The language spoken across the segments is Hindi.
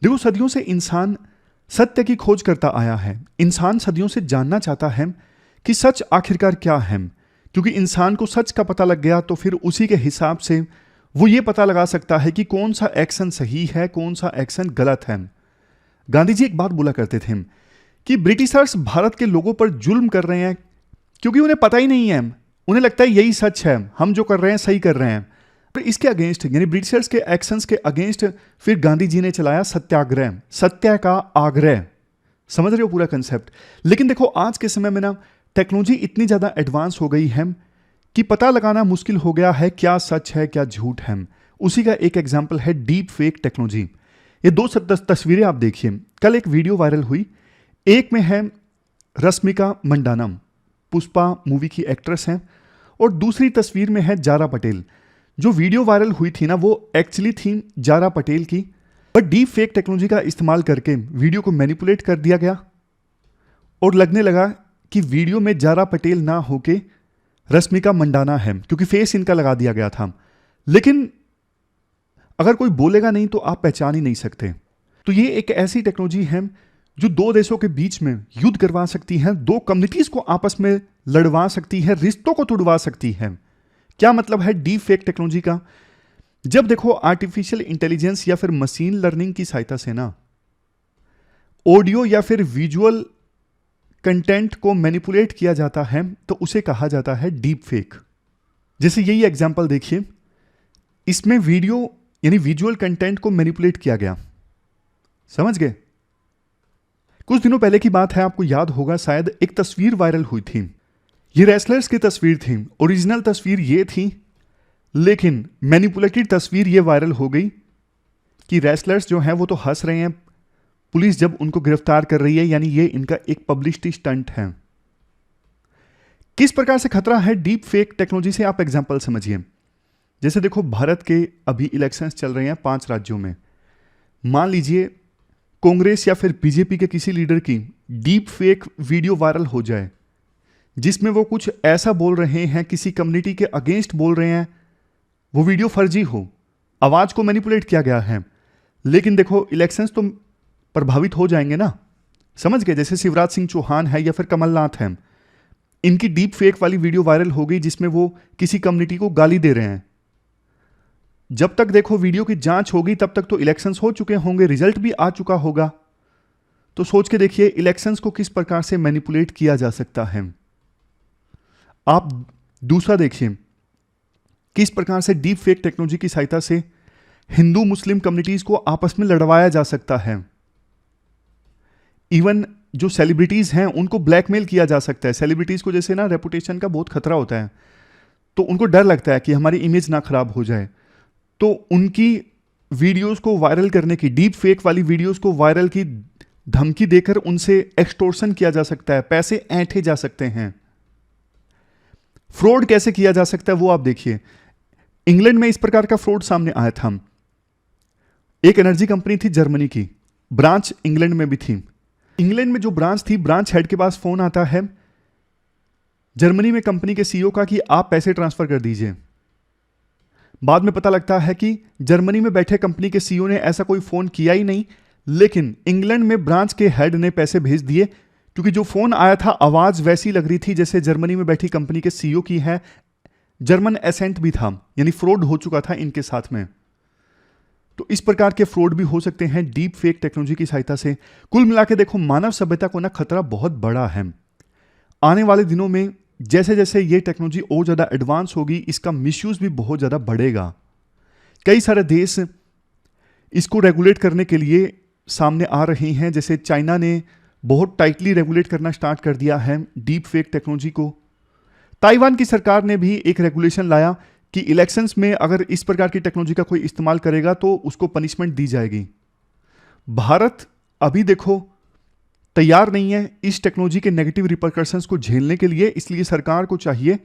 देखो, सदियों से इंसान सत्य की खोज करता आया है। इंसान सदियों से जानना चाहता है कि सच आखिरकार क्या है, क्योंकि इंसान को सच का पता लग गया तो फिर उसी के हिसाब से वो ये पता लगा सकता है कि कौन सा एक्शन सही है, कौन सा एक्शन गलत है। गांधी जी एक बात बोला करते थे कि ब्रिटिशर्स भारत के लोगों पर जुल्म कर रहे हैं क्योंकि उन्हें पता ही नहीं है, उन्हें लगता है यही सच है, हम जो कर रहे हैं सही कर रहे हैं। और इसके अगेंस्ट, यानी ब्रिटिशर्स के एक्शंस के अगेंस्ट, फिर गांधी जी ने चलाया सत्याग्रह, सत्य का आग्रह। समझ रहे हो पूरा कंसेप्ट। लेकिन देखो, आज के समय में ना टेक्नोलॉजी इतनी ज्यादा एडवांस हो गई है कि पता लगाना मुश्किल हो गया है क्या सच है क्या झूठ है। उसी का एक एग्जाम्पल है डीप फेक टेक्नोलॉजी। ये दो तस्वीरें आप देखिए। कल एक वीडियो वायरल हुई, एक में है रश्मिका मंडाना, पुष्पा मूवी की एक्ट्रेस हैं, और दूसरी तस्वीर में है जारा पटेल। जो वीडियो वायरल हुई थी ना, वो एक्चुअली थी जारा पटेल की, पर डीप फेक टेक्नोलॉजी का इस्तेमाल करके वीडियो को मैनिपुलेट कर दिया गया और लगने लगा कि वीडियो में जारा पटेल ना होके रश्मिका मंडाना है, क्योंकि फेस इनका लगा दिया गया था। लेकिन अगर कोई बोलेगा नहीं तो आप पहचान ही नहीं सकते। तो ये एक ऐसी टेक्नोलॉजी है जो दो देशों के बीच में युद्ध करवा सकती है, दो कम्युनिटीज को आपस में लड़वा सकती है, रिश्तों को तोड़वा सकती है। क्या मतलब है डीप फेक टेक्नोलॉजी का? जब देखो आर्टिफिशियल इंटेलिजेंस या फिर मशीन लर्निंग की सहायता से ना ऑडियो या फिर विजुअल कंटेंट को मैनिपुलेट किया जाता है, तो उसे कहा जाता है डीप फेक। जैसे यही एग्जांपल देखिए, इसमें वीडियो यानी विजुअल कंटेंट को मैनिपुलेट किया गया। समझ गए? कुछ दिनों पहले की बात है, आपको याद होगा शायद, एक तस्वीर वायरल हुई थी। ये रेसलर्स की तस्वीर थी, ओरिजिनल तस्वीर ये थी, लेकिन मैनिपुलेटेड तस्वीर ये वायरल हो गई कि रेसलर्स जो हैं वो तो हंस रहे हैं, पुलिस जब उनको गिरफ्तार कर रही है, यानी ये इनका एक पब्लिसिटी स्टंट है। किस प्रकार से खतरा है डीप फेक टेक्नोलॉजी से, आप एग्जांपल समझिए। जैसे देखो, भारत के अभी इलेक्शंस चल रहे हैं 5 राज्यों में। मान लीजिए कांग्रेस या फिर बीजेपी के किसी लीडर की डीप फेक वीडियो वायरल हो जाए जिसमें वो कुछ ऐसा बोल रहे हैं, किसी कम्युनिटी के अगेंस्ट बोल रहे हैं, वो वीडियो फर्जी हो, आवाज को मैनिपुलेट किया गया है, लेकिन देखो इलेक्शंस तो प्रभावित हो जाएंगे ना। समझ गए? जैसे शिवराज सिंह चौहान है या फिर कमलनाथ है, इनकी डीप फेक वाली वीडियो वायरल हो गई जिसमें वो किसी कम्युनिटी को गाली दे रहे हैं। जब तक देखो वीडियो की जांच होगी तब तक तो इलेक्शंस हो चुके होंगे, रिजल्ट भी आ चुका होगा। तो सोच के देखिए इलेक्शंस को किस प्रकार से मैनिपुलेट किया जा सकता है। आप दूसरा देखिए, किस प्रकार से डीप फेक टेक्नोलॉजी की सहायता से हिंदू मुस्लिम कम्युनिटीज को आपस में लड़वाया जा सकता है। इवन जो सेलिब्रिटीज हैं उनको ब्लैकमेल किया जा सकता है। सेलिब्रिटीज को जैसे ना रेपुटेशन का बहुत खतरा होता है, तो उनको डर लगता है कि हमारी इमेज ना खराब हो जाए, तो उनकी वीडियोस को वायरल करने की, डीप फेक वाली वीडियोस को वायरल की धमकी देकर उनसे एक्सटॉर्शन किया जा सकता है, पैसे ऐंठे जा सकते हैं। फ्रॉड कैसे किया जा सकता है वो आप देखिए। इंग्लैंड में इस प्रकार का फ्रॉड सामने आया था। एक एनर्जी कंपनी थी जर्मनी की, ब्रांच इंग्लैंड में भी थी। इंग्लैंड में जो ब्रांच थी, ब्रांच हेड के पास फोन आता है जर्मनी में कंपनी के सीईओ का कि आप पैसे ट्रांसफर कर दीजिए। बाद में पता लगता है कि जर्मनी में बैठे कंपनी के सीईओ ने ऐसा कोई फोन किया ही नहीं, लेकिन इंग्लैंड में ब्रांच के हेड ने पैसे भेज दिए, क्योंकि जो फोन आया था आवाज वैसी लग रही थी जैसे जर्मनी में बैठी कंपनी के सीईओ की है, जर्मन एसेंट भी था, यानी फ्रॉड हो चुका था इनके साथ में। तो इस प्रकार के फ्रॉड भी हो सकते हैं डीप फेक टेक्नोलॉजी की सहायता से। कुल मिला के देखो, मानव सभ्यता को ना खतरा बहुत बड़ा है। आने वाले दिनों में जैसे जैसे ये टेक्नोलॉजी और ज्यादा एडवांस होगी, इसका मिसयूज भी बहुत ज्यादा बढ़ेगा। कई सारे देश इसको रेगुलेट करने के लिए सामने आ रहे हैं। जैसे चाइना ने बहुत टाइटली रेगुलेट करना स्टार्ट कर दिया है डीप फेक टेक्नोलॉजी को। ताइवान की सरकार ने भी एक रेगुलेशन लाया कि इलेक्शंस में अगर इस प्रकार की टेक्नोलॉजी का कोई इस्तेमाल करेगा तो उसको पनिशमेंट दी जाएगी। भारत अभी देखो तैयार नहीं है इस टेक्नोलॉजी के नेगेटिव रिपरकशंस को झेलने के लिए, इसलिए सरकार को चाहिए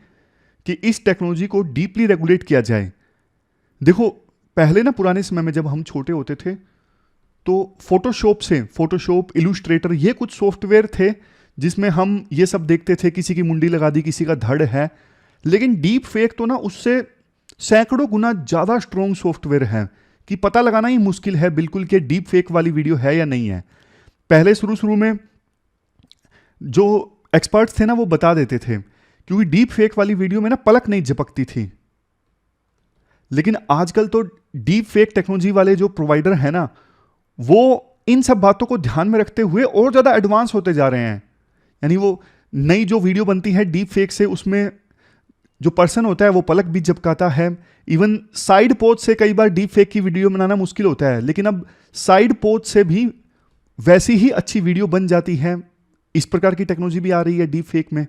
कि इस टेक्नोलॉजी को डीपली रेगुलेट किया जाए। देखो, पहले ना पुराने समय में जब हम छोटे होते थे तो फोटोशॉप, इलुस्ट्रेटर, ये कुछ सॉफ्टवेयर थे जिसमें हम ये सब देखते थे, किसी की मुंडी लगा दी, किसी का धड़ है। लेकिन डीप फेक तो ना उससे सैकड़ों गुना ज्यादा स्ट्रॉन्ग सॉफ्टवेयर है कि पता लगाना ही मुश्किल है बिल्कुल कि डीप फेक वाली वीडियो है या नहीं है। पहले शुरू में जो एक्सपर्ट्स थे ना वो बता देते थे, क्योंकि डीप फेक वाली वीडियो में ना पलक नहीं झपकती थी। लेकिन आजकल तो डीप फेक टेक्नोलॉजी वाले जो प्रोवाइडर है ना, वो इन सब बातों को ध्यान में रखते हुए और ज्यादा एडवांस होते जा रहे हैं। यानी वो नई जो वीडियो बनती है डीप फेक से, उसमें जो पर्सन होता है वो पलक भी झपकाता है। इवन साइड पोज से कई बार डीप फेक की वीडियो बनाना मुश्किल होता है, लेकिन अब साइड पोज से भी वैसी ही अच्छी वीडियो बन जाती है। इस प्रकार की टेक्नोलॉजी भी आ रही है डीप फेक में।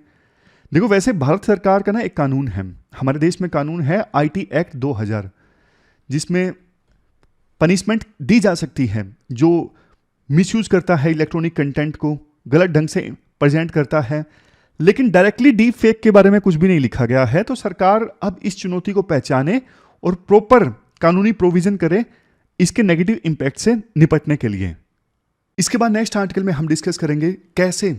देखो, वैसे भारत सरकार का ना एक कानून है, हमारे देश में कानून है IT एक्ट 2000, जिसमें पनिशमेंट दी जा सकती है जो मिसयूज करता है इलेक्ट्रॉनिक कंटेंट को, गलत ढंग से प्रेजेंट करता है। लेकिन डायरेक्टली डीप फेक के बारे में कुछ भी नहीं लिखा गया है। तो सरकार अब इस चुनौती को पहचाने और प्रॉपर कानूनी प्रोविजन करे इसके नेगेटिव इंपैक्ट से निपटने के लिए। इसके बाद नेक्स्ट आर्टिकल में हम डिस्कस करेंगे कैसे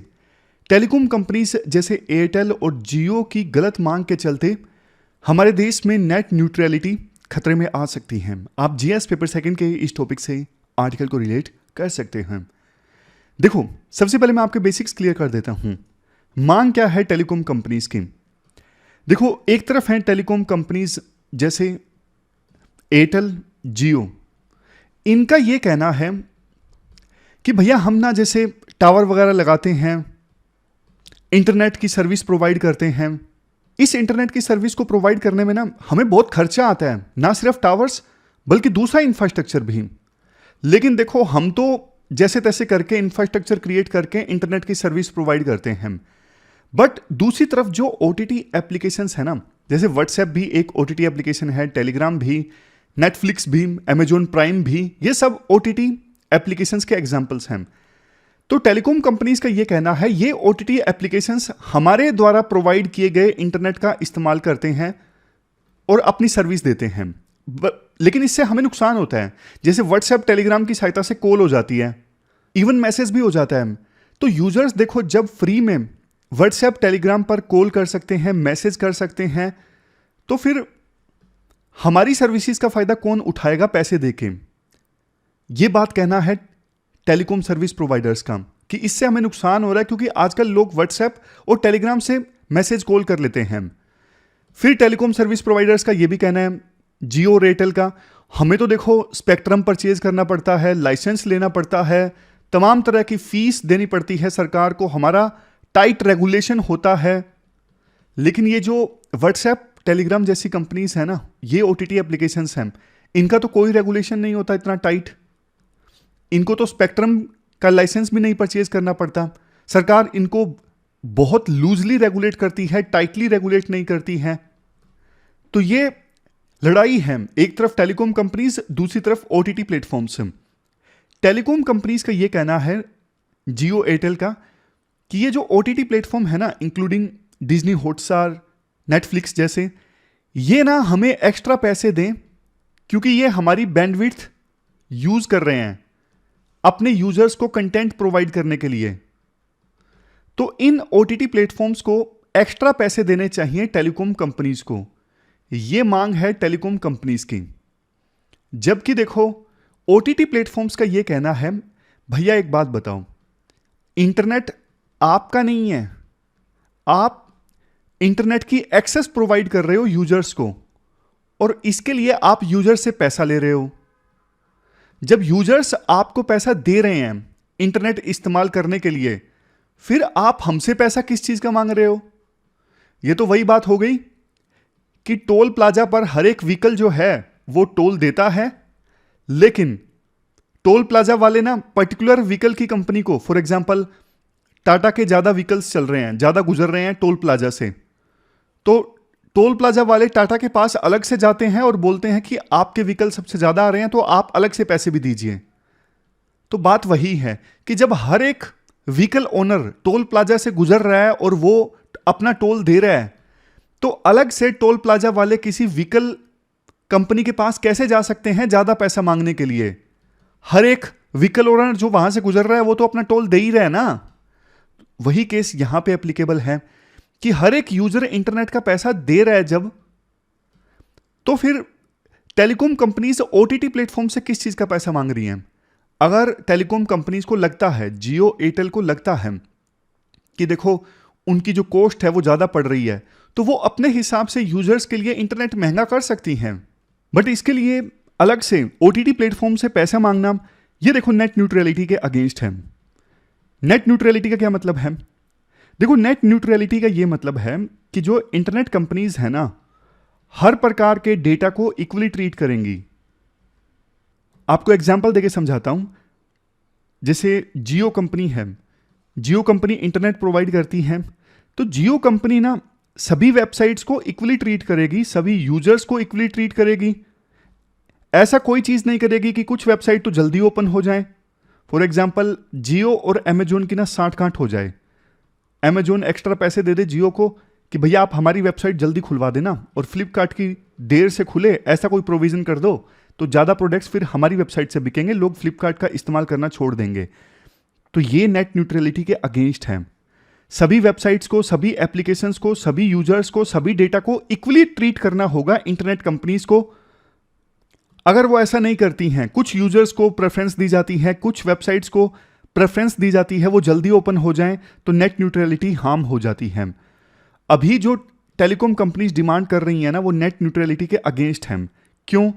टेलीकॉम कंपनीज जैसे एयरटेल और जियो की गलत मांग के चलते हमारे देश में नेट न्यूट्रलिटी खतरे में आ सकती है। आप GS पेपर सेकंड के इस टॉपिक से आर्टिकल को रिलेट कर सकते हैं। देखो, सबसे पहले मैं आपके बेसिक्स क्लियर कर देता हूं। मांग क्या है टेलीकॉम कंपनीज की? देखो, एक तरफ है टेलीकॉम कंपनीज जैसे एयरटेल, जियो। इनका यह कहना है कि भैया हम ना जैसे टावर वगैरह लगाते हैं, इंटरनेट की सर्विस प्रोवाइड करते हैं। इस इंटरनेट की सर्विस को प्रोवाइड करने में ना हमें बहुत खर्चा आता है, ना सिर्फ टावर्स बल्कि दूसरा इंफ्रास्ट्रक्चर भी। लेकिन देखो, हम तो जैसे तैसे करके इंफ्रास्ट्रक्चर क्रिएट करके इंटरनेट की सर्विस प्रोवाइड करते हैं। बट दूसरी तरफ जो OTT एप्लीकेशंस है ना, जैसे व्हाट्सएप भी एक OTT एप्लीकेशन है, टेलीग्राम भी, नेटफ्लिक्स भी, अमेजॉन प्राइम भी, ये सब OTT एप्लीकेशंस के एग्जाम्पल्स हैं। तो टेलीकॉम कंपनीज का ये कहना है ये OTT एप्लीकेशंस हमारे द्वारा प्रोवाइड किए गए इंटरनेट का इस्तेमाल करते हैं और अपनी सर्विस देते हैं। लेकिन इससे हमें नुकसान होता है। जैसे व्हाट्सएप, टेलीग्राम की सहायता से कॉल हो जाती है, इवन मैसेज भी हो जाता है। तो यूजर्स देखो, जब फ्री में व्हाट्सएप, टेलीग्राम पर कॉल कर सकते हैं, मैसेज कर सकते हैं, तो फिर हमारी सर्विसेज का फायदा कौन उठाएगा पैसे देके? ये बात कहना है टेलीकॉम सर्विस प्रोवाइडर्स का कि इससे हमें नुकसान हो रहा है, क्योंकि आजकल लोग व्हाट्सएप और टेलीग्राम से मैसेज कॉल कर लेते हैं। फिर टेलीकॉम सर्विस प्रोवाइडर्स का यह भी कहना है, जियो, एयरटेल का, हमें तो देखो स्पेक्ट्रम परचेज करना पड़ता है, लाइसेंस लेना पड़ता है, तमाम तरह की फीस देनी पड़ती है सरकार को, हमारा टाइट रेगुलेशन होता है। लेकिन ये जो व्हाट्सएप, टेलीग्राम जैसी कंपनीज है ना, ये OTT एप्लीकेशंस हैं, इनका तो कोई रेगुलेशन नहीं होता इतना टाइट। इनको तो स्पेक्ट्रम का लाइसेंस भी नहीं परचेज करना पड़ता। सरकार इनको बहुत लूजली रेगुलेट करती है, टाइटली रेगुलेट नहीं करती है। तो ये लड़ाई है, एक तरफ टेलीकॉम कंपनीज, दूसरी तरफ OTT प्लेटफॉर्म्स। टेलीकॉम कंपनीज का ये कहना है, जियो, एयरटेल का, कि ये जो OTT प्लेटफॉर्म है ना, इंक्लूडिंग डिज्नी हॉटस्टार, नेटफ्लिक्स जैसे, ये ना हमें एक्स्ट्रा पैसे दें, क्योंकि ये हमारी बैंडविड्थ यूज कर रहे हैं अपने यूजर्स को कंटेंट प्रोवाइड करने के लिए। तो इन OTT प्लेटफॉर्म्स को एक्स्ट्रा पैसे देने चाहिए टेलीकॉम कंपनीज को। यह मांग है टेलीकॉम कंपनीज की। जबकि देखो, OTT प्लेटफॉर्म्स का यह कहना है, भैया एक बात बताओ, इंटरनेट आपका नहीं है, आप इंटरनेट की एक्सेस प्रोवाइड कर रहे हो यूजर्स को, और इसके लिए आप यूजर से पैसा ले रहे हो। जब यूजर्स आपको पैसा दे रहे हैं इंटरनेट इस्तेमाल करने के लिए, फिर आप हमसे पैसा किस चीज का मांग रहे हो? यह तो वही बात हो गई कि टोल प्लाजा पर हर एक व्हीकल जो है वो टोल देता है, लेकिन टोल प्लाजा वाले ना पर्टिकुलर व्हीकल की कंपनी को, फॉर एग्जांपल टाटा के ज्यादा व्हीकल्स चल रहे हैं, ज्यादा गुजर रहे हैं टोल प्लाजा से, तो टोल प्लाजा वाले टाटा के पास अलग से जाते हैं और बोलते हैं कि आपके व्हीकल सबसे ज्यादा आ रहे हैं, तो आप अलग से पैसे भी दीजिए। तो बात वही है कि जब हर एक व्हीकल ओनर टोल प्लाजा से गुजर रहा है और वो अपना टोल दे रहा है, तो अलग से टोल प्लाजा वाले किसी व्हीकल कंपनी के पास कैसे जा सकते हैं ज्यादा पैसा मांगने के लिए? हर एक व्हीकल ओनर जो वहां से गुजर रहा है वो तो अपना टोल दे ही रहा है ना। वही केस यहां पे एप्लीकेबल है कि हर एक यूजर इंटरनेट का पैसा दे रहा है जब, तो फिर टेलीकॉम कंपनीज ओटीटी प्लेटफॉर्म से किस चीज का पैसा मांग रही हैं? अगर टेलीकॉम कंपनीज को लगता है, जियो एयरटेल को लगता है कि देखो उनकी जो कॉस्ट है वो ज्यादा पड़ रही है, तो वो अपने हिसाब से यूजर्स के लिए इंटरनेट महंगा कर सकती हैं। बट इसके लिए अलग से ओटीटी प्लेटफॉर्म से पैसा मांगना, ये देखो नेट न्यूट्रलिटी के अगेंस्ट है। नेट न्यूट्रलिटी का क्या मतलब है? देखो, नेट न्यूट्रलिटी का ये मतलब है कि जो इंटरनेट कंपनीज है ना, हर प्रकार के डेटा को इक्वली ट्रीट करेंगी। आपको एग्जांपल देके समझाता हूं। जैसे जियो कंपनी है, जियो कंपनी इंटरनेट प्रोवाइड करती है, तो जियो कंपनी ना सभी वेबसाइट्स को इक्वली ट्रीट करेगी, सभी यूजर्स को इक्वली ट्रीट करेगी। ऐसा कोई चीज नहीं करेगी कि कुछ वेबसाइट तो जल्दी ओपन हो जाए। फॉर एग्जाम्पल, जियो और अमेजोन की ना साठ गांठ हो जाए, अमेजोन एक्स्ट्रा पैसे दे दे जियो को कि भैया आप हमारी वेबसाइट जल्दी खुलवा देना, और फ्लिपकार्ट की देर से खुले, ऐसा कोई प्रोविजन कर दो तो ज़्यादा प्रोडक्ट्स फिर हमारी वेबसाइट से बिकेंगे, लोग फ्लिपकार्ट का इस्तेमाल करना छोड़ देंगे। तो ये नेट न्यूट्रलिटी के अगेंस्ट है। सभी वेबसाइट्स को, सभी एप्लीकेशंस को, सभी यूजर्स को, सभी डेटा को इक्वली ट्रीट करना होगा इंटरनेट कंपनीज को। अगर वो ऐसा नहीं करती हैं, कुछ यूजर्स को प्रेफरेंस दी जाती है, कुछ वेबसाइट्स को प्रेफरेंस दी जाती है, वो जल्दी ओपन हो जाएं, तो नेट न्यूट्रलिटी हार्म हो जाती है। अभी जो टेलीकॉम कंपनीज डिमांड कर रही हैं ना, वो नेट न्यूट्रलिटी के अगेंस्ट हैं। क्यों?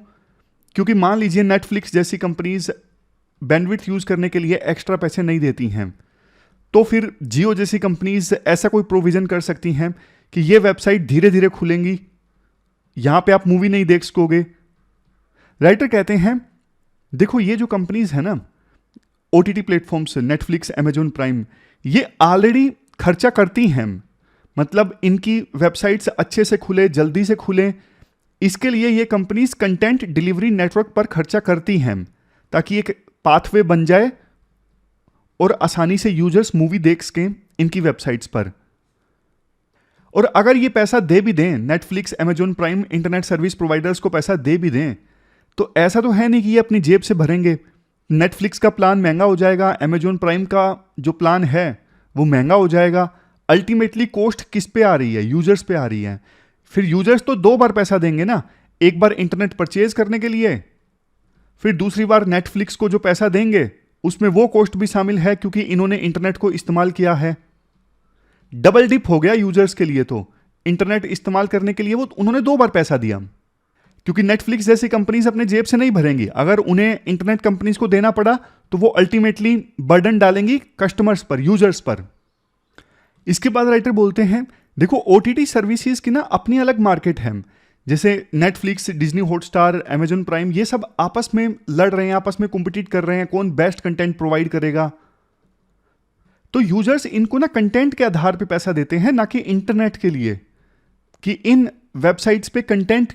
क्योंकि मान लीजिए नेटफ्लिक्स जैसी कंपनीज बैंडविड्थ यूज करने के लिए एक्स्ट्रा पैसे नहीं देती हैं, तो फिर जियो जैसी कंपनीज ऐसा कोई प्रोविजन कर सकती हैं कि ये वेबसाइट धीरे धीरे खुलेंगी, यहां पे आप मूवी नहीं देख सकोगे। राइटर कहते हैं देखो, ये जो कंपनीज है ना OTT platforms, Netflix, Amazon prime, ये ऑलरेडी खर्चा करती हैं। मतलब इनकी वेबसाइट्स अच्छे से खुले, जल्दी से खुले, इसके लिए ये कंपनीज कंटेंट डिलीवरी नेटवर्क पर खर्चा करती हैं, ताकि एक पाथवे बन जाए और आसानी से यूजर्स मूवी देख सकें इनकी वेबसाइट्स पर। और अगर ये पैसा दे भी दें, Netflix, Amazon prime, internet service providers को पैसा दे भी दें, तो ऐसा तो है नहीं कि ये अपनी जेब से भरेंगे। नेटफ्लिक्स का प्लान महंगा हो जाएगा, अमेजोन प्राइम का जो प्लान है वो महंगा हो जाएगा। अल्टीमेटली कॉस्ट किस पे आ रही है? यूजर्स पे आ रही है। फिर यूजर्स तो दो बार पैसा देंगे ना, एक बार इंटरनेट परचेज करने के लिए, फिर दूसरी बार नेटफ्लिक्स को जो पैसा देंगे उसमें वो कॉस्ट भी शामिल है, क्योंकि इन्होंने इंटरनेट को इस्तेमाल किया है। डबल डिप हो गया यूजर्स के लिए। तो इंटरनेट इस्तेमाल करने के लिए वो उन्होंने दो बार पैसा दिया, क्योंकि नेटफ्लिक्स जैसी कंपनीज अपने जेब से नहीं भरेंगी। अगर उन्हें इंटरनेट कंपनीज को देना पड़ा तो वो अल्टीमेटली बर्डन डालेंगी कस्टमर्स पर, यूजर्स पर। इसके बाद राइटर बोलते हैं देखो, ओटीटी सर्विसेज की ना अपनी अलग मार्केट है। जैसे Netflix, Disney Hotstar, Amazon prime, ये सब आपस में लड़ रहे हैं, आपस में कॉम्पिटिट कर रहे हैं, कौन बेस्ट कंटेंट प्रोवाइड करेगा। तो यूजर्स इनको ना कंटेंट के आधार पे पैसा देते हैं, ना कि इंटरनेट के लिए, कि इन वेबसाइट्स पे कंटेंट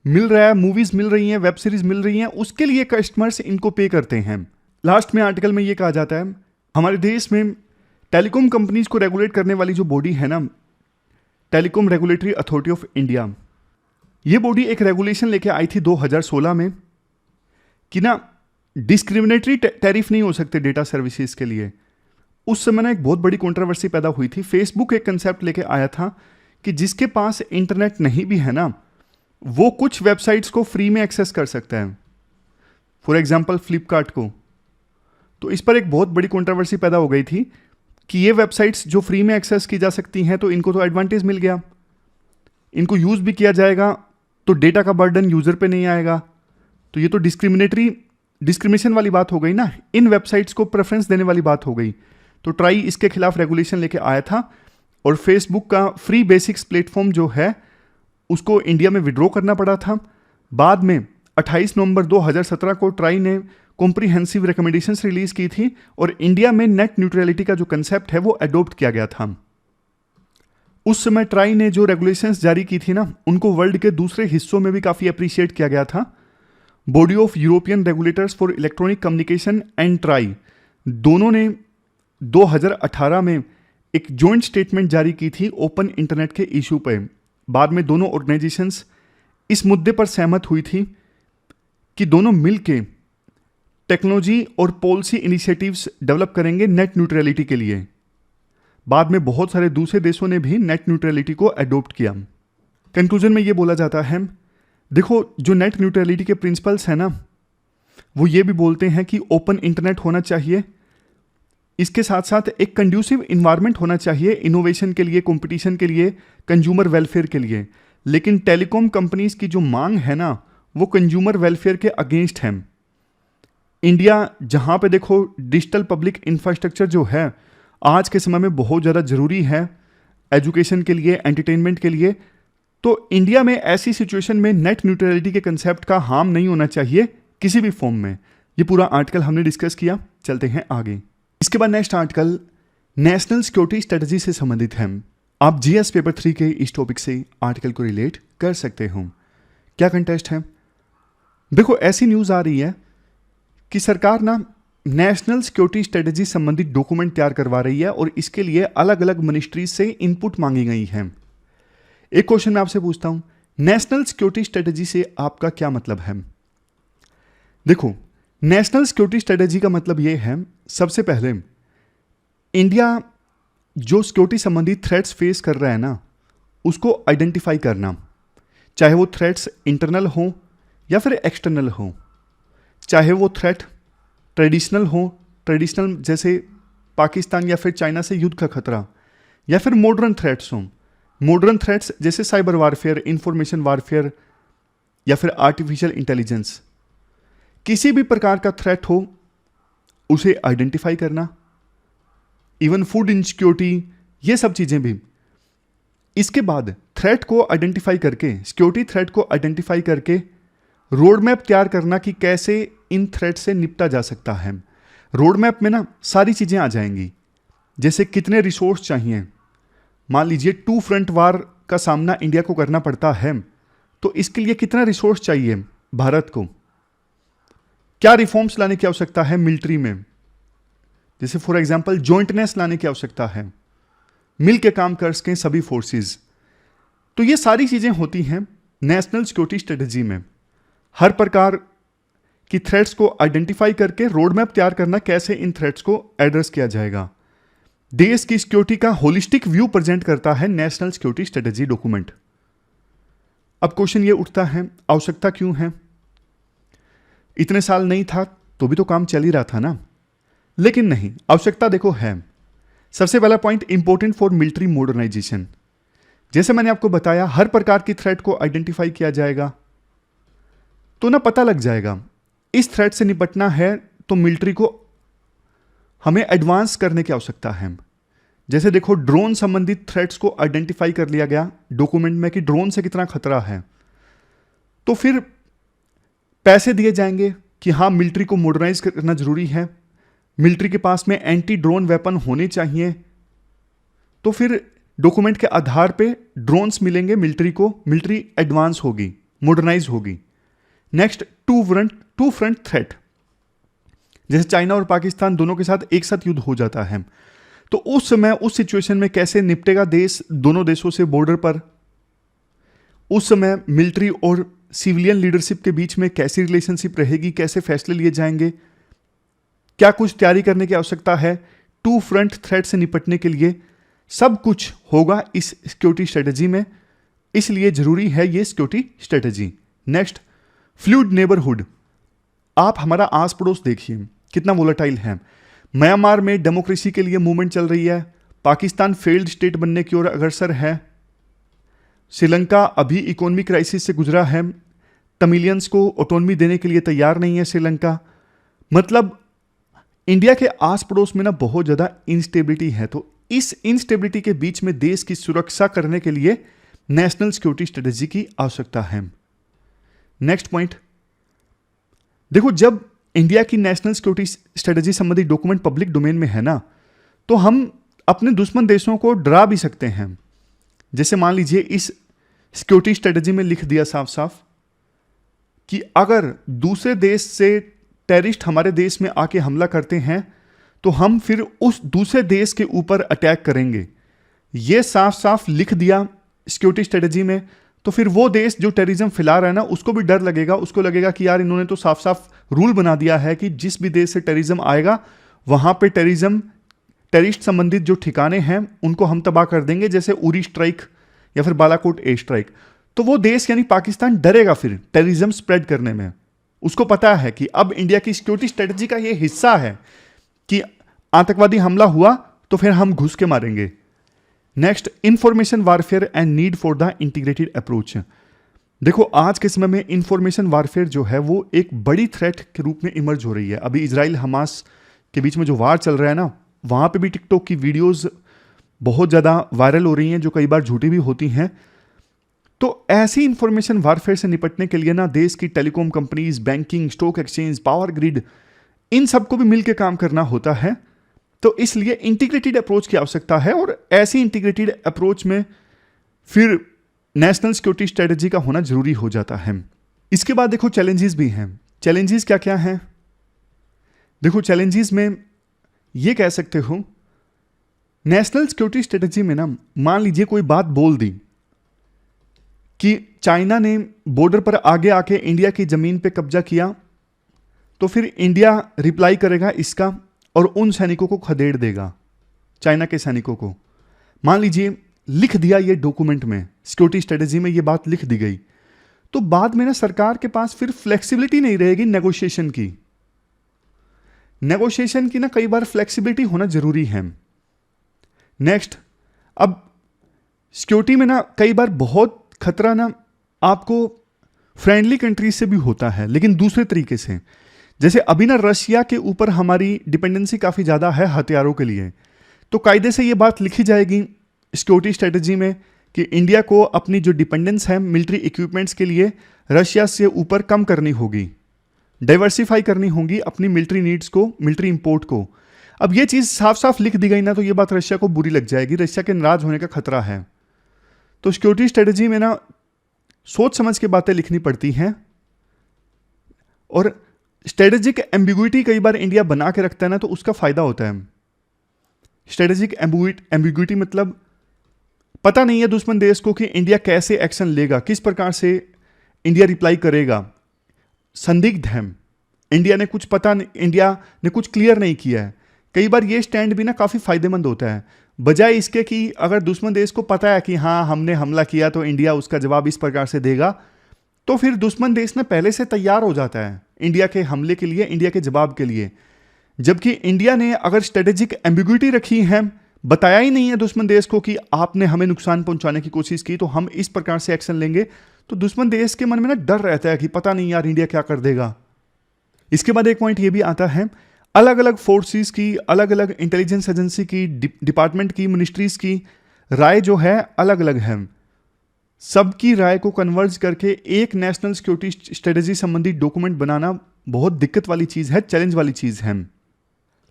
मिल रहा है, मूवीज मिल रही हैं, वेब सीरीज मिल रही हैं, उसके लिए कस्टमर्स इनको पे करते हैं। लास्ट में आर्टिकल में ये कहा जाता है, हमारे देश में टेलीकॉम कंपनीज को रेगुलेट करने वाली जो बॉडी है ना, telecom regulatory authority of India, ये बॉडी एक रेगुलेशन लेके आई थी 2016 में कि ना डिस्क्रिमिनेटरी टैरिफ नहीं हो सकते डेटा सर्विसेज के लिए। उस समय ना एक बहुत बड़ी कंट्रोवर्सी पैदा हुई थी। फेसबुक एक कंसेप्ट लेके आया था कि जिसके पास इंटरनेट नहीं भी है ना, वो कुछ वेबसाइट्स को फ्री में एक्सेस कर सकता है, फॉर एग्जाम्पल फ्लिपकार्ट को। तो इस पर एक बहुत बड़ी कंट्रोवर्सी पैदा हो गई थी कि ये वेबसाइट्स जो फ्री में एक्सेस की जा सकती हैं, तो इनको तो एडवांटेज मिल गया, इनको यूज भी किया जाएगा, तो डेटा का बर्डन यूजर पे नहीं आएगा। तो ये तो डिस्क्रिमिनेशन वाली बात हो गई ना, इन वेबसाइट्स को प्रेफरेंस देने वाली बात हो गई। तो ट्राई इसके खिलाफ रेगुलेशन लेके आया था, और फेसबुक का फ्री बेसिक्स प्लेटफॉर्म जो है उसको इंडिया में विड्रॉ करना पड़ा था। बाद में 28 नवंबर 2017 को ट्राई ने कॉम्प्रिहेंसिव रिकमेंडेशंस रिलीज की थी, और इंडिया में नेट न्यूट्रलिटी का जो कंसेप्ट है वो अडॉप्ट किया गया था। उस समय ट्राई ने जो रेगुलेशंस जारी की थी ना, उनको वर्ल्ड के दूसरे हिस्सों में भी काफ़ी अप्रिशिएट किया गया था। Body of European regulators for electronic communication and try, दोनों ने 2018 में एक जॉइंट स्टेटमेंट जारी की थी ओपन इंटरनेट के इशू पे। बाद में दोनों ऑर्गेनाइजेशंस इस मुद्दे पर सहमत हुई थी कि दोनों मिलके टेक्नोलॉजी और पॉलिसी इनिशिएटिव्स डेवलप करेंगे नेट न्यूट्रलिटी के लिए। बाद में बहुत सारे दूसरे देशों ने भी नेट न्यूट्रलिटी को अडॉप्ट किया। कंक्लूजन में ये बोला जाता है, देखो, जो नेट न्यूट्रलिटी के प्रिंसिपल्स हैं ना, वो ये भी बोलते हैं कि ओपन इंटरनेट होना चाहिए, इसके साथ साथ एक कंड्यूसिव इन्वायरमेंट होना चाहिए इनोवेशन के लिए, कंपटीशन के लिए, कंज्यूमर वेलफेयर के लिए। लेकिन टेलीकॉम कंपनीज की जो मांग है ना, वो कंज्यूमर वेलफेयर के अगेंस्ट है। इंडिया जहाँ पे देखो डिजिटल पब्लिक इंफ्रास्ट्रक्चर जो है आज के समय में बहुत ज़्यादा ज़रूरी है एजुकेशन के लिए, एंटरटेनमेंट के लिए, तो इंडिया में ऐसी सिचुएशन में नेट न्यूट्रलिटी के कंसेप्ट का हार्म नहीं होना चाहिए किसी भी फॉर्म में। ये पूरा आर्टिकल हमने डिस्कस किया, चलते हैं आगे। इसके बाद next article national security strategy से संबंधित है। आप जीएस पेपर 3 के इस टॉपिक से आर्टिकल को रिलेट कर सकते हो। क्या कंटेस्ट है? देखो, ऐसी न्यूज़ आ रही है कि सरकार ना नेशनल सिक्योरिटी स्ट्रेटजी संबंधित डॉक्यूमेंट तैयार करवा रही है और इसके लिए अलग अलग मिनिस्ट्रीज से इनपुट मांगी गई है। एक क्वेश्चन मैं आपसे पूछता हूं, नेशनल सिक्योरिटी स्ट्रेटजी से आपका क्या मतलब है? देखो, नेशनल सिक्योरिटी स्ट्रेटजी का मतलब यह है, सबसे पहले इंडिया जो सिक्योरिटी संबंधी थ्रेट्स फेस कर रहा है ना, उसको आइडेंटिफाई करना, चाहे वो थ्रेट्स इंटरनल हो या फिर एक्सटर्नल हो, चाहे वो थ्रेट ट्रेडिशनल हो, ट्रेडिशनल जैसे पाकिस्तान या फिर चाइना से युद्ध का खतरा, या फिर मॉडर्न थ्रेट्स हों, मॉडर्न थ्रेट्स जैसे साइबर वारफेयर, इंफॉर्मेशन वारफेयर या फिर आर्टिफिशियल इंटेलिजेंस, किसी भी प्रकार का थ्रेट हो उसे आइडेंटिफाई करना, इवन फूड इनसिक्योरिटी, ये सब चीज़ें भी। इसके बाद थ्रेट को आइडेंटिफाई करके, सिक्योरिटी थ्रेट को आइडेंटिफाई करके रोड मैप तैयार करना कि कैसे इन थ्रेट से निपटा जा सकता है। रोड मैप में ना सारी चीज़ें आ जाएंगी, जैसे कितने रिसोर्स चाहिए। मान लीजिए 2 फ्रंट वार का सामना इंडिया को करना पड़ता है, तो इसके लिए कितना रिसोर्स चाहिए भारत को, क्या रिफॉर्म्स लाने की आवश्यकता है मिलिट्री में, जैसे फॉर एग्जांपल जॉइंटनेस लाने की आवश्यकता है, मिल के काम कर सकें सभी फोर्सेस। तो ये सारी चीज़ें होती हैं नेशनल सिक्योरिटी स्ट्रेटजी में। हर प्रकार की थ्रेट्स को आइडेंटिफाई करके रोड मैप तैयार करना, कैसे इन थ्रेट्स को एड्रेस किया जाएगा। देश की सिक्योरिटी का होलिस्टिक व्यू प्रेजेंट करता है नेशनल सिक्योरिटी स्ट्रेटजी डॉक्यूमेंट। अब क्वेश्चन ये उठता है, आवश्यकता क्यों है? इतने साल नहीं था तो भी तो काम चल ही रहा था ना। लेकिन नहीं, आवश्यकता देखो है। सबसे पहला point, important for military modernisation. जैसे मैंने आपको बताया, हर प्रकार की थ्रेट को आइडेंटिफाई किया जाएगा, तो ना पता लग जाएगा इस थ्रेट से निपटना है तो मिलिट्री को हमें एडवांस करने की आवश्यकता है। जैसे देखो, ड्रोन संबंधित थ्रेट्स को आइडेंटिफाई कर लिया गया डॉक्यूमेंट में कि ड्रोन से कितना खतरा है, तो फिर पैसे दिए जाएंगे कि हाँ, मिलिट्री को मॉडर्नाइज करना जरूरी है, मिलिट्री के पास में एंटी ड्रोन वेपन होने चाहिए। तो फिर डॉक्यूमेंट के आधार पे ड्रोन्स मिलेंगे मिलिट्री को, मिलिट्री एडवांस होगी, मॉडर्नाइज होगी। नेक्स्ट, टू फ्रंट थ्रेट, जैसे चाइना और पाकिस्तान दोनों के साथ एक साथ युद्ध हो जाता है, तो उस समय उस सिचुएशन में कैसे निपटेगा देश दोनों देशों से बॉर्डर पर। उस समय मिलिट्री और सिविलियन लीडरशिप के बीच में कैसी रिलेशनशिप रहेगी, कैसे फैसले लिए जाएंगे, क्या कुछ तैयारी करने की आवश्यकता है 2 फ्रंट थ्रेट से निपटने के लिए। सब कुछ होगा इस सिक्योरिटी स्ट्रेटजी में, इसलिए जरूरी है ये security strategy. Next, fluid neighbourhood. आप हमारा आस पड़ोस देखिए कितना वोलेटाइल है। म्यांमार में डेमोक्रेसी के लिए मूवमेंट चल रही है, पाकिस्तान फेल्ड स्टेट बनने की ओर अग्रसर है, श्रीलंका अभी इकोनॉमिक क्राइसिस से गुजरा है, तमिलियंस को ऑटोनॉमी देने के लिए तैयार नहीं है श्रीलंका। मतलब इंडिया के आस पड़ोस में ना बहुत ज़्यादा इंस्टेबिलिटी है, तो इस इंस्टेबिलिटी के बीच में देश की सुरक्षा करने के लिए नेशनल सिक्योरिटी स्ट्रेटजी की आवश्यकता है। नेक्स्ट पॉइंट, देखो, जब इंडिया की नेशनल सिक्योरिटी स्ट्रेटजी संबंधी डॉक्यूमेंट पब्लिक डोमेन में है ना, तो हम अपने दुश्मन देशों को डरा भी सकते हैं। जैसे मान लीजिए इस सिक्योरिटी स्ट्रेटजी में लिख दिया साफ साफ कि अगर दूसरे देश से टेररिस्ट हमारे देश में आके हमला करते हैं तो हम फिर उस दूसरे देश के ऊपर अटैक करेंगे। ये साफ साफ लिख दिया सिक्योरिटी स्ट्रेटजी में, तो फिर वो देश जो टेररिज्म फैला रहा है ना, उसको भी डर लगेगा, उसको लगेगा कि यार इन्होंने तो साफ साफ रूल बना दिया है कि जिस भी देश से टेररिज्म आएगा वहां पे टेररिस्ट संबंधित जो ठिकाने हैं उनको हम तबाह कर देंगे, जैसे उरी स्ट्राइक या फिर बालाकोट एयर स्ट्राइक। तो वो देश यानी पाकिस्तान डरेगा फिर टेररिज्म स्प्रेड करने में। उसको पता है कि अब इंडिया की सिक्योरिटी स्ट्रेटजी का ये हिस्सा है कि आतंकवादी हमला हुआ तो फिर हम घुस के मारेंगे। Next, information warfare and need for the integrated approach. देखो आज के समय में इंफॉर्मेशन वारफेयर जो है वो एक बड़ी थ्रेट के रूप में इमर्ज हो रही है। अभी इजराइल हमास के बीच में जो वार चल रहा है ना, वहाँ पे भी टिकटॉक की वीडियोस बहुत ज़्यादा वायरल हो रही हैं जो कई बार झूठी भी होती हैं। तो ऐसी इंफॉर्मेशन वारफेयर से निपटने के लिए ना देश की telecom companies, banking, stock exchange, power grid, इन सबको भी मिलकर काम करना होता है। तो इसलिए इंटीग्रेटेड अप्रोच की आवश्यकता है और ऐसी इंटीग्रेटेड अप्रोच में फिर नेशनल सिक्योरिटी स्ट्रेटजी का होना जरूरी हो जाता है। इसके बाद देखो चैलेंजेस भी हैं। चैलेंजेस क्या क्या हैं? देखो चैलेंजेस में ये कह सकते हो, नेशनल सिक्योरिटी स्ट्रेटजी में ना मान लीजिए कोई बात बोल दी कि चाइना ने बॉर्डर पर आगे आके इंडिया की जमीन पे कब्जा किया, तो फिर इंडिया रिप्लाई करेगा इसका और उन सैनिकों को खदेड़ देगा, चाइना के सैनिकों को। मान लीजिए लिख दिया ये डॉक्यूमेंट में, सिक्योरिटी स्ट्रेटजी में ये बात लिख दी गई, तो बाद में ना सरकार के पास फिर फ्लेक्सिबिलिटी नहीं रहेगी नेगोशिएशन की। नेगोशिएशन की ना कई बार फ्लेक्सिबिलिटी होना जरूरी है। नेक्स्ट, अब सिक्योरिटी में ना कई बार बहुत खतरा ना आपको फ्रेंडली कंट्रीज से भी होता है, लेकिन दूसरे तरीके से। जैसे अभी ना रशिया के ऊपर हमारी डिपेंडेंसी काफ़ी ज़्यादा है हथियारों के लिए, तो कायदे से ये बात लिखी जाएगी सिक्योरिटी स्ट्रेटजी में कि इंडिया को अपनी जो डिपेंडेंस है मिलिट्री इक्विपमेंट्स के लिए रशिया से ऊपर कम करनी होगी, डाइवर्सिफाई करनी होगी अपनी मिलिट्री नीड्स को, मिलिट्री इंपोर्ट को। अब ये चीज़ साफ साफ लिख दी गई ना, तो ये बात रशिया को बुरी लग जाएगी, रशिया के नाराज होने का खतरा है। तो सिक्योरिटी स्ट्रेटजी में ना सोच समझ के बातें लिखनी पड़ती हैं। और स्ट्रेटेजिक एम्बिग्युइटी कई बार इंडिया बना के रखता है ना, तो उसका फायदा होता है। स्ट्रेटेजिक एम्बिग्युइटी मतलब पता नहीं है दुश्मन देश को कि इंडिया कैसे एक्शन लेगा, किस प्रकार से इंडिया रिप्लाई करेगा, संदिग्ध है। इंडिया ने कुछ क्लियर नहीं किया है। कई बार ये स्टैंड भी ना काफ़ी फायदेमंद होता है, बजाय इसके कि अगर दुश्मन देश को पता है कि हाँ हमने हमला किया तो इंडिया उसका जवाब इस प्रकार से देगा, तो फिर दुश्मन देश ना पहले से तैयार हो जाता है इंडिया के हमले के लिए, इंडिया के जवाब के लिए। जबकि इंडिया ने अगर स्ट्रेटेजिक एम्बिग्युइटी रखी है, बताया ही नहीं है दुश्मन देश को कि आपने हमें नुकसान पहुंचाने की कोशिश की तो हम इस प्रकार से एक्शन लेंगे, तो दुश्मन देश के मन में ना डर रहता है कि पता नहीं यार इंडिया क्या कर देगा। इसके बाद एक पॉइंट ये भी आता है, अलग अलग फोर्सेस की, अलग अलग इंटेलिजेंस एजेंसी की, डिपार्टमेंट की, मिनिस्ट्रीज की राय जो है अलग अलग है। सबकी राय को कन्वर्ज करके एक नेशनल सिक्योरिटी स्ट्रेटजी संबंधी डॉक्यूमेंट बनाना बहुत दिक्कत वाली चीज़ है, चैलेंज वाली चीज़ है।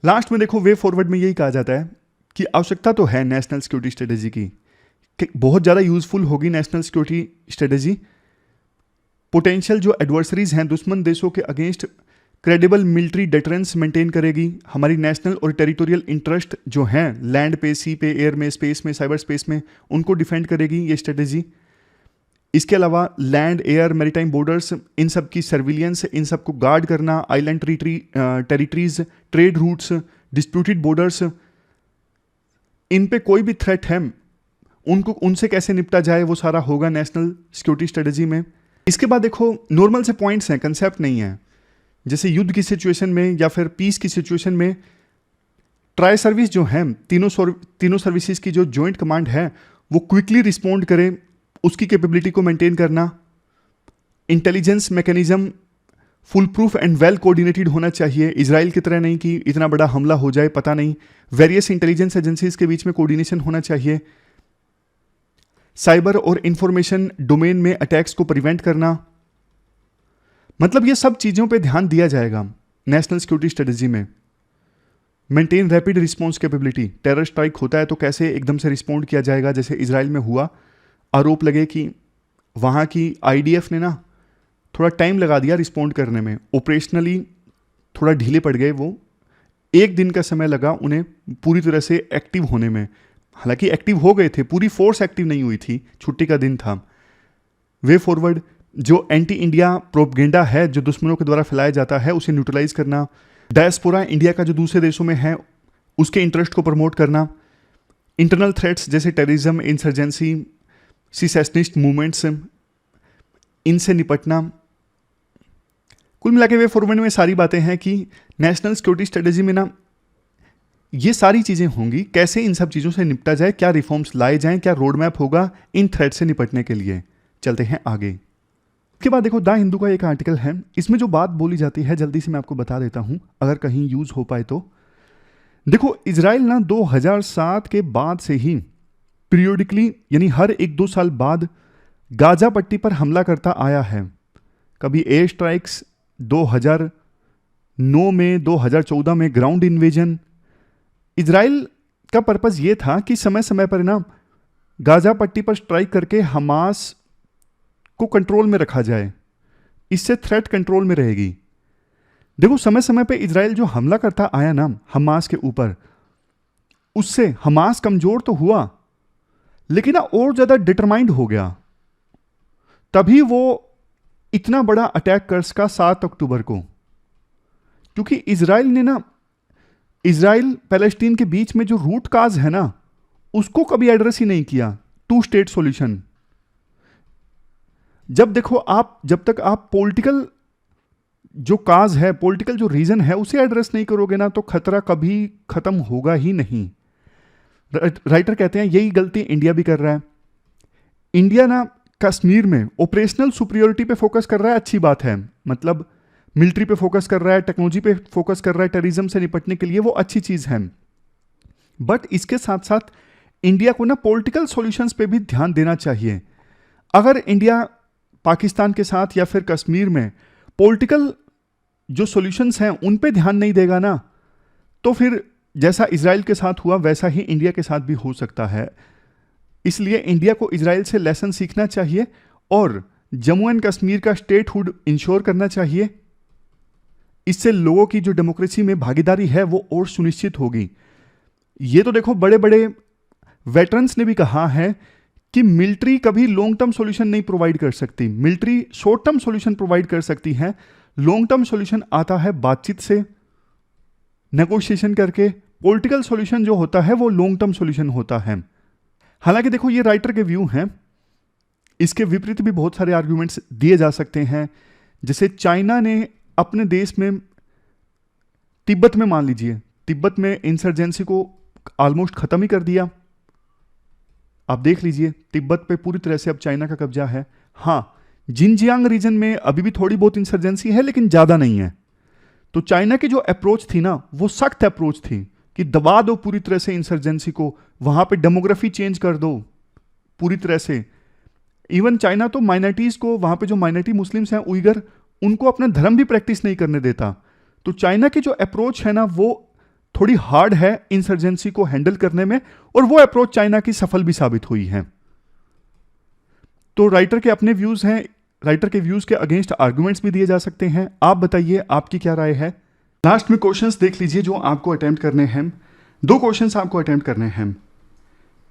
लास्ट में देखो वे फॉरवर्ड में यही कहा जाता है कि आवश्यकता तो है नेशनल सिक्योरिटी स्ट्रेटजी की, बहुत ज़्यादा यूजफुल होगी नेशनल सिक्योरिटी स्ट्रेटजी। पोटेंशियल जो एडवर्सरीज हैं दुश्मन देशों के against credible military deterrence maintain करेगी। हमारी नेशनल और टेरिटोरियल इंटरेस्ट जो हैं लैंड पे, सी पे, एयर में, स्पेस में, साइबर स्पेस में, उनको डिफेंड करेगी ये स्ट्रेटजी। इसके अलावा लैंड, एयर, मैरीटाइम बॉर्डर्स, इन सब की सर्विलियंस, इन सब को गार्ड करना, island territories, trade routes, disputed borders, इन पे कोई भी थ्रेट है उनसे कैसे निपटा जाए, वो सारा होगा नेशनल सिक्योरिटी स्ट्रेटजी में। इसके बाद देखो नॉर्मल से पॉइंट्स हैं, कंसेप्ट नहीं है। जैसे युद्ध की सिचुएशन में या फिर पीस की सिचुएशन में ट्राई सर्विस जो है, तीनों सर्विसेज की जो जॉइंट कमांड है वो क्विकली रिस्पॉन्ड करे, उसकी कैपेबिलिटी को मेंटेन करना। Intelligence mechanism full proof and well coordinated होना चाहिए, इजराइल की तरह नहीं कि इतना बड़ा हमला हो जाए पता नहीं। वेरियस इंटेलिजेंस एजेंसीज के बीच में कोऑर्डिनेशन होना चाहिए। साइबर और इंफॉर्मेशन डोमेन में अटैक्स को प्रिवेंट करना, मतलब ये सब चीज़ों पे ध्यान दिया जाएगा नेशनल सिक्योरिटी स्ट्रेटजी में। Maintain rapid response capability, terror strike होता है तो कैसे एकदम से रिस्पॉन्ड किया जाएगा, जैसे इजराइल में हुआ। आरोप लगे कि वहाँ की आईडीएफ ने ना थोड़ा टाइम लगा दिया रिस्पॉन्ड करने में, ऑपरेशनली थोड़ा ढीले पड़ गए वो, एक दिन का समय लगा उन्हें पूरी तरह से एक्टिव होने में। हालांकि एक्टिव हो गए थे, पूरी फोर्स एक्टिव नहीं हुई थी, छुट्टी का दिन था। वे फॉरवर्ड जो एंटी इंडिया प्रोपगेंडा है जो दुश्मनों के द्वारा फैलाया जाता है उसे न्यूट्रलाइज करना। डायस्पोरा इंडिया का जो दूसरे देशों में है उसके इंटरेस्ट को प्रमोट करना। इंटरनल थ्रेट्स जैसे टेररिज्म, इंसर्जेंसी, सिसेशनिस्ट मूवमेंट्स, इनसे निपटना। कुल मिला के वे फॉरवर्ड में सारी बातें हैं कि नेशनल सिक्योरिटी स्ट्रेटेजी में ना ये सारी चीज़ें होंगी, कैसे इन सब चीज़ों से निपटा जाए, क्या रिफॉर्म्स लाए जाएं, क्या रोड मैप होगा इन थ्रेट से निपटने के लिए। चलते हैं आगे। उसके बाद देखो द हिंदू का एक आर्टिकल है, इसमें जो बात बोली जाती है जल्दी से मैं आपको बता देता हूं अगर कहीं यूज हो पाए तो। देखो इजराइल ना 2007 के बाद से ही पीरियोडिकली यानी हर 1-2 साल बाद गाजा पट्टी पर हमला करता आया है। कभी एयर स्ट्राइक्स 2009 में, 2014 में ग्राउंड इन्वेजन। इजराइल का पर्पस ये था कि समय समय पर ना गाजा पट्टी पर स्ट्राइक करके हमास को कंट्रोल में रखा जाए, इससे थ्रेट कंट्रोल में रहेगी। देखो समय समय पे इजराइल जो हमला करता आया ना हमास के ऊपर, उससे हमास कमजोर तो हुआ लेकिन ना और ज्यादा डिटरमाइंड हो गया। तभी वो इतना बड़ा अटैक कर सका 7 अक्टूबर को, क्योंकि इजराइल ने ना इजराइल पैलेस्टीन के बीच में जो रूट काज है ना उसको कभी एड्रेस ही नहीं किया, 2 स्टेट सॉल्यूशन। जब तक आप पॉलिटिकल जो काज है, पॉलिटिकल जो रीजन है उसे एड्रेस नहीं करोगे ना तो खतरा कभी खत्म होगा ही नहीं। राइटर कहते हैं यही गलती इंडिया भी कर रहा है। इंडिया ना कश्मीर में ऑपरेशनल सुपीरियोरिटी पे फोकस कर रहा है, अच्छी बात है, मतलब मिलिट्री पे फोकस कर रहा है, टेक्नोलॉजी पे फोकस कर रहा है, टेररिज्म से निपटने के लिए, वो अच्छी चीज है। बट इसके साथ साथ इंडिया को ना पॉलिटिकल सॉल्यूशंस पे भी ध्यान देना चाहिए। अगर इंडिया पाकिस्तान के साथ या फिर कश्मीर में पॉलिटिकल जो सॉल्यूशंस हैं उन पे ध्यान नहीं देगा ना तो फिर जैसा इजराइल के साथ हुआ वैसा ही इंडिया के साथ भी हो सकता है। इसलिए इंडिया को इजराइल से लेसन सीखना चाहिए और जम्मू एंड कश्मीर का स्टेटहुड इंश्योर करना चाहिए। इससे लोगों की जो डेमोक्रेसी में भागीदारी है वो और सुनिश्चित होगी। ये तो देखो बड़े बड़े वेटरन्स ने भी कहा है कि मिलिट्री कभी लॉन्ग टर्म सॉल्यूशन नहीं प्रोवाइड कर सकती, military short term solution provide कर सकती है। लॉन्ग टर्म सॉल्यूशन आता है बातचीत से, नेगोशिएशन करके। पॉलिटिकल सॉल्यूशन जो होता है वो लॉन्ग टर्म सॉल्यूशन होता है। हालांकि देखो ये राइटर के व्यू हैं, इसके विपरीत भी बहुत सारे आर्ग्यूमेंट्स दिए जा सकते हैं। जैसे चाइना ने अपने देश में तिब्बत में, मान लीजिए तिब्बत में इंसर्जेंसी को ऑलमोस्ट खत्म ही कर दिया। आप देख लीजिए तिब्बत पे पूरी तरह से अब चाइना का कब्जा है। हाँ, जिनजियांग रीजन में अभी भी थोड़ी बहुत इंसर्जेंसी है लेकिन ज्यादा नहीं है। तो चाइना की जो अप्रोच थी ना वो सख्त अप्रोच थी कि दबा दो पूरी तरह से इंसर्जेंसी को, वहां पे डेमोग्राफी चेंज कर दो पूरी तरह से। इवन चाइना तो माइनॉरिटीज को, वहां पे जो माइनॉरिटी मुस्लिम्स हैं, उइगर, उनको अपना धर्म भी प्रैक्टिस नहीं करने देता। तो चाइना की जो अप्रोच है ना वो थोड़ी हार्ड है इंसर्जेंसी को हैंडल करने में, और वो अप्रोच चाइना की सफल भी साबित हुई है। तो राइटर के अपने व्यूज हैं, राइटर के व्यूज के अगेंस्ट आर्गुमेंट्स भी दिए जा सकते हैं। आप बताइए आपकी क्या राय है। लास्ट में क्वेश्चंस देख लीजिए जो आपको अटेम्प्ट करने हैं। 2 क्वेश्चंस आपको अटेम्प्ट करने हैं।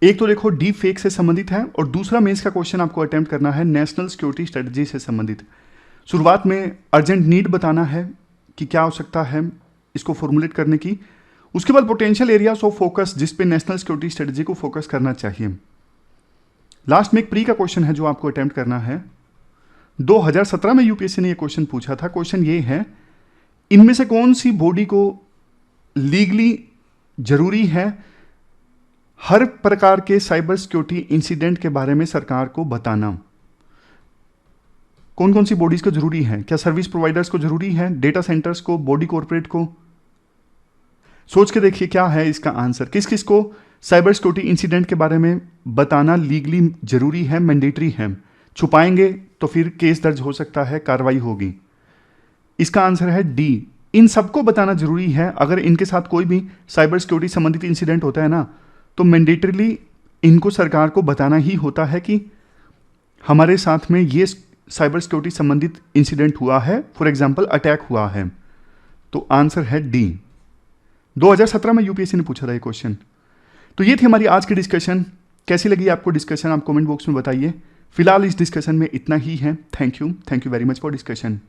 एक तो देखो डीप फेक से संबंधित है और दूसरा मेंस का क्वेश्चन आपको अटेम्प्ट करना है नेशनल सिक्योरिटी स्ट्रेटजी से संबंधित। शुरुआत में अर्जेंट नीड बताना है कि क्या हो सकता है इसको फॉर्मुलेट करने की। उसके बाद पोटेंशियल एरियाज ऑफ फोकस जिस पे नेशनल सिक्योरिटी स्ट्रेटजी को फोकस करना चाहिए। लास्ट में एक प्री का क्वेश्चन है जो आपको अटेम्प्ट करना है। 2017 में यूपीएससी ने ये क्वेश्चन पूछा था। क्वेश्चन ये है, इनमें से कौन सी बॉडी को लीगली जरूरी है हर प्रकार के साइबर सिक्योरिटी इंसिडेंट के बारे में सरकार को बताना। कौन कौन सी बॉडीज को जरूरी है? क्या सर्विस प्रोवाइडर्स को जरूरी है, डेटा सेंटर्स को, बॉडी कॉर्पोरेट को? सोच के देखिए क्या है इसका आंसर। किस किस को साइबर सिक्योरिटी इंसिडेंट के बारे में बताना लीगली जरूरी है, मैंडेटरी है? छुपाएंगे तो फिर केस दर्ज हो सकता है, कार्रवाई होगी। इसका आंसर है डी, इन सबको बताना जरूरी है। अगर इनके साथ कोई भी साइबर सिक्योरिटी संबंधित इंसिडेंट होता है ना तो मैंडेटरीली इनको सरकार को बताना ही होता है कि हमारे साथ में ये साइबर सिक्योरिटी संबंधित इंसिडेंट हुआ है, फॉर एग्जांपल अटैक हुआ है। तो आंसर है डी। 2017 में यूपीएससी ने पूछा था ये क्वेश्चन। तो ये थी हमारी आज की डिस्कशन। कैसी लगी आपको डिस्कशन आप कमेंट बॉक्स में बताइए। फिलहाल इस डिस्कशन में इतना ही है। Thank you very much for discussion.